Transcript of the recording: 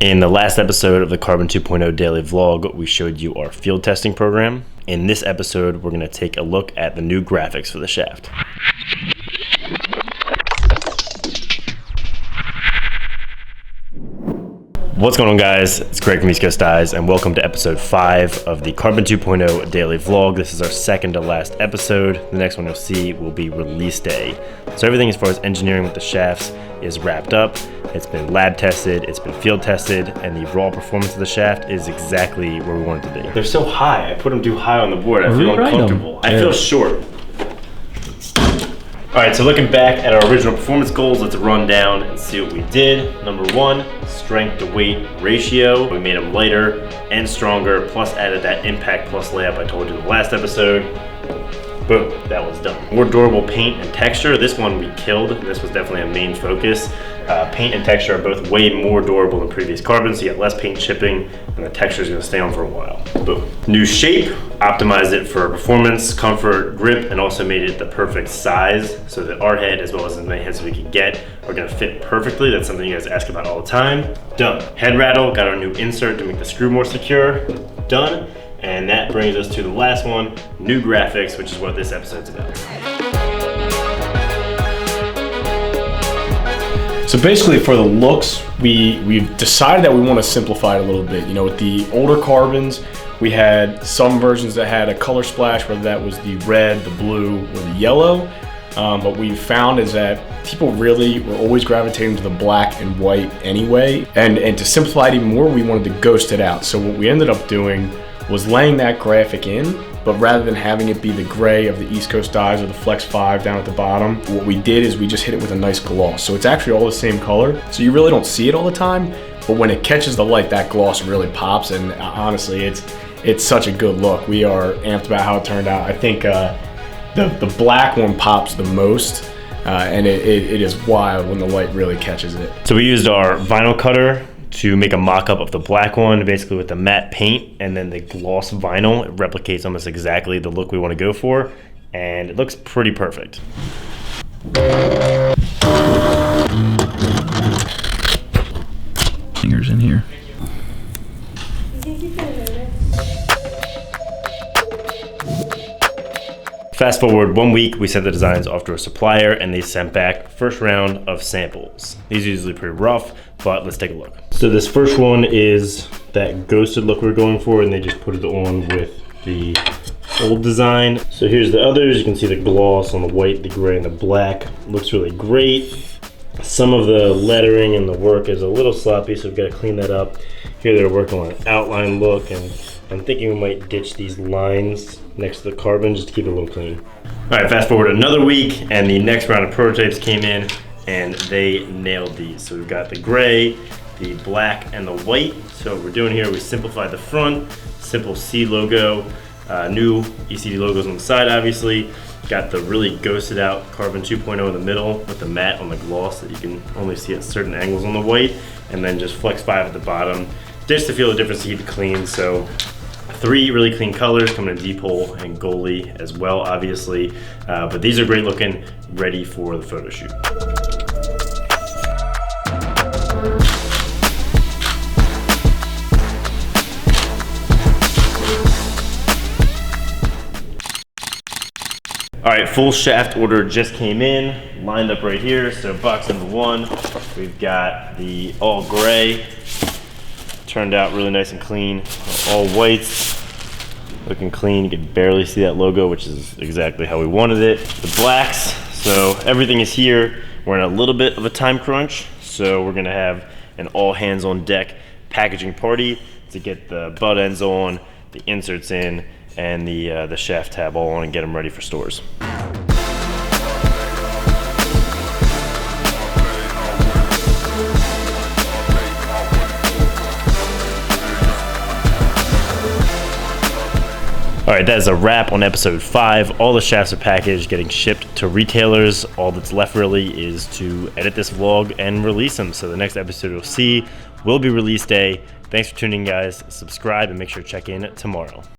In the last episode of the Carbon 2.0 daily vlog, we showed you our field testing program. In this episode, we're going to take a look at the new graphics for the shaft. What's going on, guys? It's Greg from East Coast Eyes, and welcome to episode 5 of the Carbon 2.0 daily vlog. This is our second to last episode. The next one you'll see will be release day. So everything as far as engineering with the shafts is wrapped up. It's been lab tested, it's been field tested, and the raw performance of the shaft is exactly where we want it to be. They're so high. I put them too high on the board. I feel uncomfortable. I feel short. All right, so looking back at our original performance goals, let's run down and see what we did. Number 1, strength to weight ratio. We made them lighter and stronger, plus added that impact plus layup I told you in the last episode. Boom, that was done. More durable paint and texture. This one we killed. This was definitely a main focus. Paint and texture are both way more durable than previous carbons, so you get less paint chipping, and the texture is gonna stay on for a while. Boom. New shape, optimized it for performance, comfort, grip, and also made it the perfect size, so that our head, as well as many heads we can get, are gonna fit perfectly. That's something you guys ask about all the time. Done. Head rattle, got our new insert to make the screw more secure. Done. And that brings us to the last one, new graphics, which is what this episode's about. So basically for the looks, we've decided that we want to simplify it a little bit. You know, with the older carbons, we had some versions that had a color splash, whether that was the red, the blue, or the yellow. What we found is that people really were always gravitating to the black and white anyway. And to simplify it even more, we wanted to ghost it out. So what we ended up doing was laying that graphic in, but rather than having it be the gray of the East Coast Eyes or the Ep.5 down at the bottom, what we did is we just hit it with a nice gloss. So it's actually all the same color, so you really don't see it all the time, but when it catches the light, that gloss really pops, and honestly, it's such a good look. We are amped about how it turned out. I think the black one pops the most, and it is wild when the light really catches it. So we used our vinyl cutter to make a mock-up of the black one, basically with the matte paint, and then the gloss vinyl. It replicates almost exactly the look we want to go for, and it looks pretty perfect. Fingers in here. Fast forward 1 week, we sent the designs off to a supplier, and they sent back first round of samples. These are usually pretty rough, but let's take a look. So this first one is that ghosted look we're going for, and they just put it on with the old design. So here's the others. You can see the gloss on the white, the gray, and the black. Looks really great. Some of the lettering and the work is a little sloppy, so we've got to clean that up. Here they're working on an outline look, and I'm thinking we might ditch these lines next to the carbon just to keep it a little clean. All right, fast forward another week, and the next round of prototypes came in, and they nailed these. So we've got the gray, the black, and the white. So what we're doing here, we simplified the front, simple C logo, new ECD logos on the side, obviously. Got the really ghosted out Carbon 2.0 in the middle with the matte on the gloss that you can only see at certain angles on the white, and then just Ep.5 at the bottom, just to feel the difference to keep it clean. So 3 really clean colors coming in deep hole and goalie as well, obviously. But these are great looking, ready for the photo shoot. All right, full shaft order just came in, lined up right here. So box number 1, we've got the all gray. Turned out really nice and clean. All whites, looking clean. You can barely see that logo, which is exactly how we wanted it. The blacks, so everything is here. We're in a little bit of a time crunch, so we're gonna have an all hands on deck packaging party to get the butt ends on, the inserts in, and the shaft tab all on and get them ready for stores. All right, that is a wrap on episode 5. All the shafts are packaged, getting shipped to retailers. All that's left really is to edit this vlog and release them. So the next episode you'll see will be release day. Thanks for tuning in, guys. Subscribe and make sure to check in tomorrow.